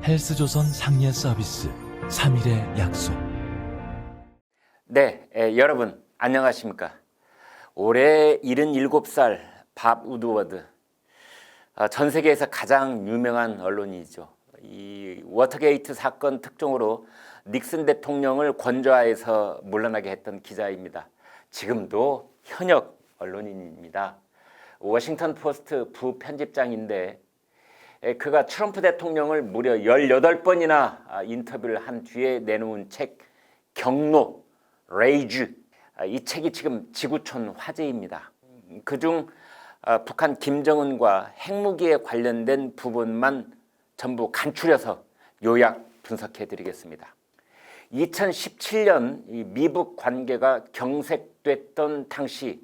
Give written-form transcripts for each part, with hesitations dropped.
헬스조선 상례 서비스 3일의 약속. 네, 여러분 안녕하십니까. 올해 77살 밥 우드워드, 전 세계에서 가장 유명한 언론인이죠. 이 워터게이트 사건 특종으로 닉슨 대통령을 권좌에서 물러나게 했던 기자입니다. 지금도 현역 언론인입니다. 워싱턴 포스트 부편집장인데 그가 트럼프 대통령을 무려 18번이나 인터뷰를 한 뒤에 내놓은 책 경로, 레이즈, 이 책이 지금 지구촌 화제입니다. 그중 북한 김정은과 핵무기에 관련된 부분만 전부 간추려서 요약 분석해 드리겠습니다. 2017년 미북 관계가 경색됐던 당시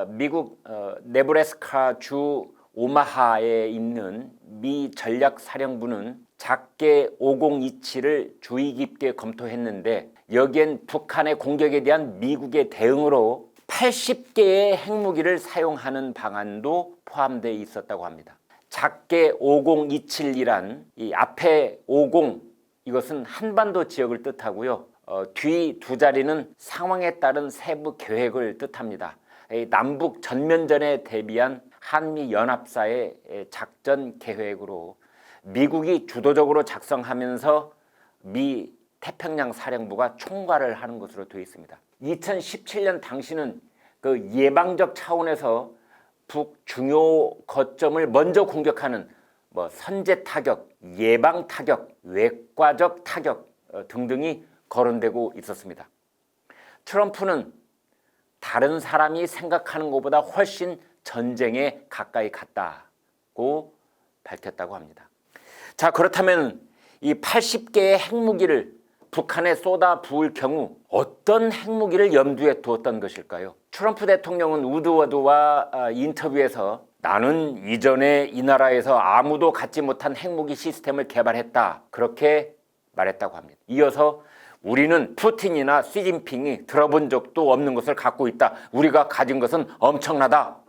미국 네브래스카 주 오마하에 있는 미 전략사령부는 작게 5027을 주의 깊게 검토했는데 여기엔 북한의 공격에 대한 미국의 대응으로 80개의 핵무기를 사용하는 방안도 포함되어 있었다고 합니다. 작게 5027이란 이 앞에 50 이것은 한반도 지역을 뜻하고요. 뒤 두 자리는 상황에 따른 세부 계획을 뜻합니다. 남북 전면전에 대비한 한미연합사의 작전 계획으로 미국이 주도적으로 작성하면서 미 태평양 사령부가 총괄을 하는 것으로 되어 있습니다. 2017년 당시는 그 예방적 차원에서 북 중요 거점을 먼저 공격하는 선제 타격, 예방 타격, 외과적 타격 등등이 거론되고 있었습니다. 트럼프는 다른 사람이 생각하는 것보다 훨씬 전쟁에 가까이 갔다고 밝혔다고 합니다. 자, 그렇다면 이 80개의 핵무기를 북한에 쏟아 부을 경우 어떤 핵무기를 염두에 두었던 것일까요? 트럼프 대통령은 우드워드와 인터뷰에서 나는 이전에 이 나라에서 아무도 갖지 못한 핵무기 시스템을 개발했다, 그렇게 말했다고 합니다. 이어서 우리는 푸틴이나 시진핑이 들어본 적도 없는 것을 갖고 있다. 우리가 가진 것은 엄청나다.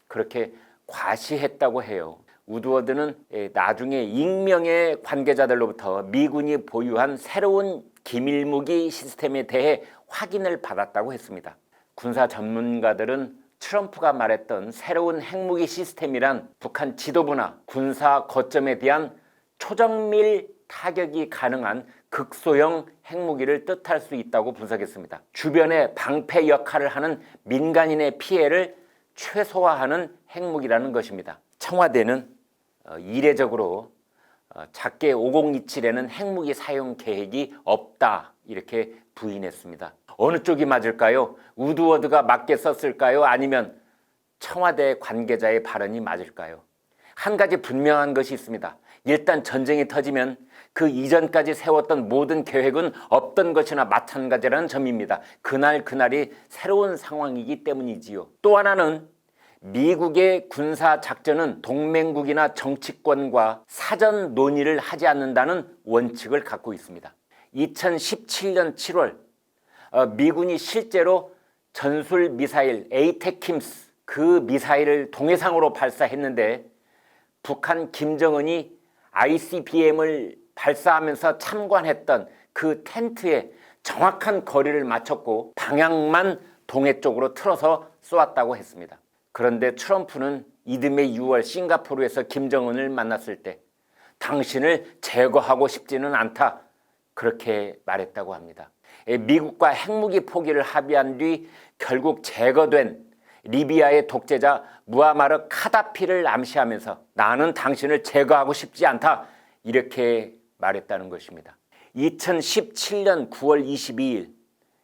그렇게 과시했다고 해요. 우드워드는 나중에 익명의 관계자들로부터 미군이 보유한 새로운 기밀무기 시스템에 대해 확인을 받았다고 했습니다. 군사 전문가들은 트럼프가 말했던 새로운 핵무기 시스템이란 북한 지도부나 군사 거점에 대한 초정밀 타격이 가능한 극소형 핵무기를 뜻할 수 있다고 분석했습니다. 주변에 방패 역할을 하는 민간인의 피해를 최소화하는 핵무기라는 것입니다. 청와대는 이례적으로 작게 5027에는 핵무기 사용 계획이 없다, 이렇게 부인했습니다. 어느 쪽이 맞을까요? 우드워드가 맞게 썼을까요? 아니면 청와대 관계자의 발언이 맞을까요? 한 가지 분명한 것이 있습니다. 일단 전쟁이 터지면 그 이전까지 세웠던 모든 계획은 없던 것이나 마찬가지라는 점입니다. 그날이 새로운 상황이기 때문이지요. 또 하나는 미국의 군사 작전은 동맹국이나 정치권과 사전 논의를 하지 않는다는 원칙을 갖고 있습니다. 2017년 7월 미군이 실제로 전술 미사일 에이테킴스, 그 미사일을 동해상으로 발사했는데 북한 김정은이 ICBM을 발사하면서 참관했던 그 텐트에 정확한 거리를 맞췄고 방향만 동해 쪽으로 틀어서 쏘았다고 했습니다. 그런데 트럼프는 이듬해 6월 싱가포르에서 김정은을 만났을 때 당신을 제거하고 싶지는 않다, 그렇게 말했다고 합니다. 미국과 핵무기 포기를 합의한 뒤 결국 제거된 리비아의 독재자 무아마르 카다피를 암시하면서 나는 당신을 제거하고 싶지 않다, 이렇게 말했다는 것입니다. 2017년 9월 22일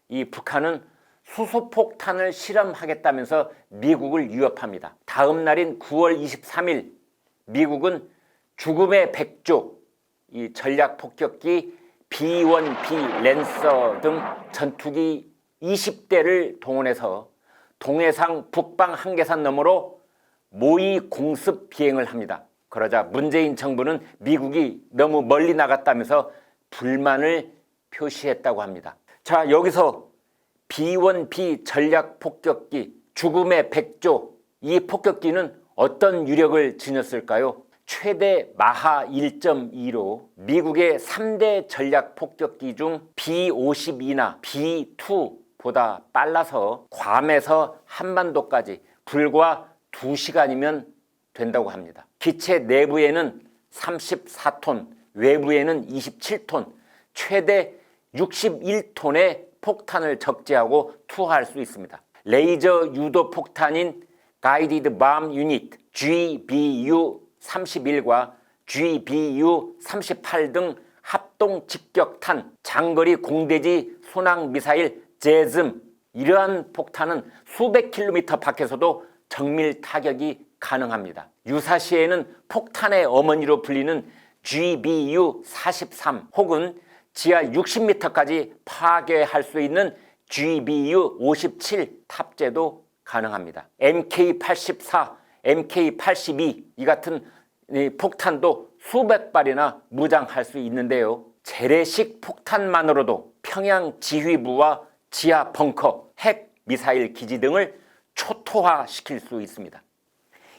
이 북한은 수소폭탄을 실험하겠다면서 미국을 위협합니다. 다음 날인 9월 23일 미국은 죽음의 백조, 이 전략폭격기 B-1B 랜서 등 전투기 20대를 동원해서 동해상 북방 한계산 너머로 모의 공습 비행을 합니다. 그러자 문재인 정부는 미국이 너무 멀리 나갔다면서 불만을 표시했다고 합니다. 자, 여기서 B-1B 전략 폭격기 죽음의 백조, 이 폭격기는 어떤 유력을 지녔을까요? 최대 마하 1.2로 미국의 3대 전략 폭격기 중 B-52나 B-2보다 빨라서 괌에서 한반도까지 불과 2시간이면 된다고 합니다. 기체 내부에는 34톤, 외부에는 27톤, 최대 61톤의 폭탄을 적재하고 투하할 수 있습니다. 레이저 유도 폭탄인 가이디드 밤 유닛 GBU-31과 GBU-38 등 합동 직격탄, 장거리 공대지 순항 미사일 제즘, 이러한 폭탄은 수백 킬로미터 밖에서도 정밀 타격이 가능합니다. 유사시에는 폭탄의 어머니로 불리는 GBU-43 혹은 지하 60m까지 파괴할 수 있는 GBU-57 탑재도 가능합니다. MK-84, MK-82 이 같은 폭탄도 수백 발이나 무장할 수 있는데요. 재래식 폭탄만으로도 평양 지휘부와 지하 벙커, 핵 미사일 기지 등을 초토화시킬 수 있습니다.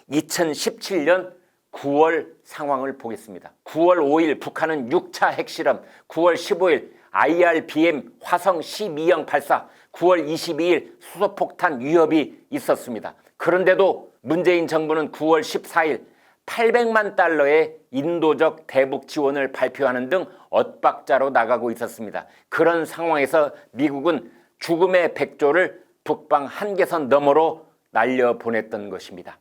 2017년 9월 상황을 보겠습니다. 9월 5일 북한은 6차 핵실험, 9월 15일 IRBM 화성 12형 발사, 9월 22일 수소폭탄 위협이 있었습니다. 그런데도 문재인 정부는 9월 14일 800만 달러의 인도적 대북 지원을 발표하는 등 엇박자로 나가고 있었습니다. 그런 상황에서 미국은 죽음의 백조를 북방 한계선 너머로 날려보냈던 것입니다.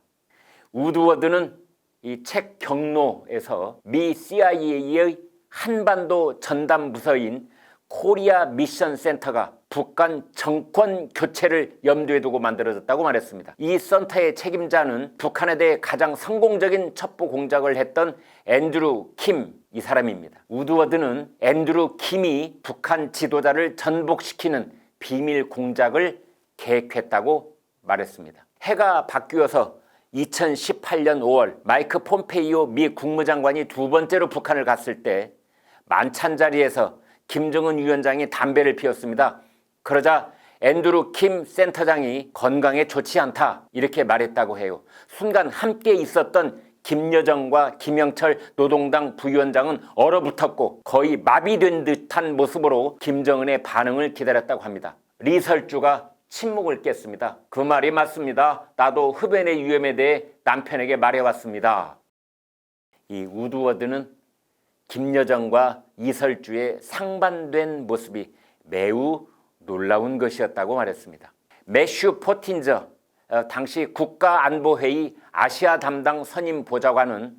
우드워드는 이 책 경로에서 미 CIA의 한반도 전담 부서인 코리아 미션 센터가 북한 정권 교체를 염두에 두고 만들어졌다고 말했습니다. 이 센터의 책임자는 북한에 대해 가장 성공적인 첩보 공작을 했던 앤드루 킴 이 사람입니다. 우드워드는 앤드루 킴이 북한 지도자를 전복시키는 비밀 공작을 계획했다고 말했습니다. 해가 바뀌어서 2018년 5월 마이크 폼페이오 미 국무장관이 두 번째로 북한을 갔을 때 만찬 자리에서 김정은 위원장이 담배를 피웠습니다. 그러자 앤드루 킴 센터장이 건강에 좋지 않다 이렇게 말했다고 해요. 순간 함께 있었던 김여정과 김영철 노동당 부위원장은 얼어붙었고 거의 마비된 듯한 모습으로 김정은의 반응을 기다렸다고 합니다. 리설주가 침묵을 깼습니다. 그 말이 맞습니다. 나도 흡연의 위험에 대해 남편에게 말해왔습니다. 이 우드워드는 김여정과 이설주의 상반된 모습이 매우 놀라운 것이었다고 말했습니다. 매슈 포틴저 당시 국가안보회의 아시아 담당 선임 보좌관은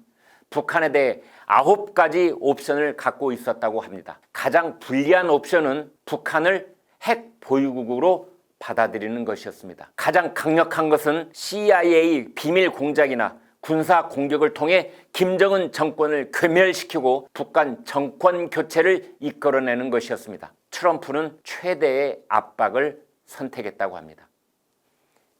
북한에 대해 9가지 옵션을 갖고 있었다고 합니다. 가장 불리한 옵션은 북한을 핵 보유국으로 받아들이는 것이었습니다. 가장 강력한 것은 CIA 비밀 공작이나 군사 공격을 통해 김정은 정권을 괴멸시키고 북한 정권 교체를 이끌어내는 것이었습니다. 트럼프는 최대의 압박을 선택했다고 합니다.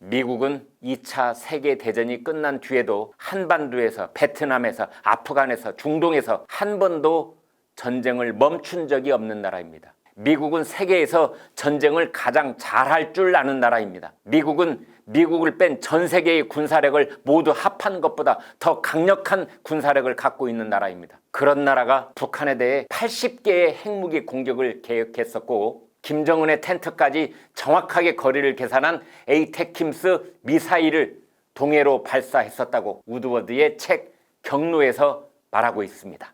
미국은 2차 세계대전이 끝난 뒤에도 한반도에서, 베트남에서, 아프간에서, 중동에서 한 번도 전쟁을 멈춘 적이 없는 나라입니다. 미국은 세계에서 전쟁을 가장 잘할 줄 아는 나라입니다. 미국은 미국을 뺀 전 세계의 군사력을 모두 합한 것보다 더 강력한 군사력을 갖고 있는 나라입니다. 그런 나라가 북한에 대해 80개의 핵무기 공격을 계획했었고 김정은의 텐트까지 정확하게 거리를 계산한 에이테킴스 미사일을 동해로 발사했었다고 우드워드의 책 경로에서 말하고 있습니다.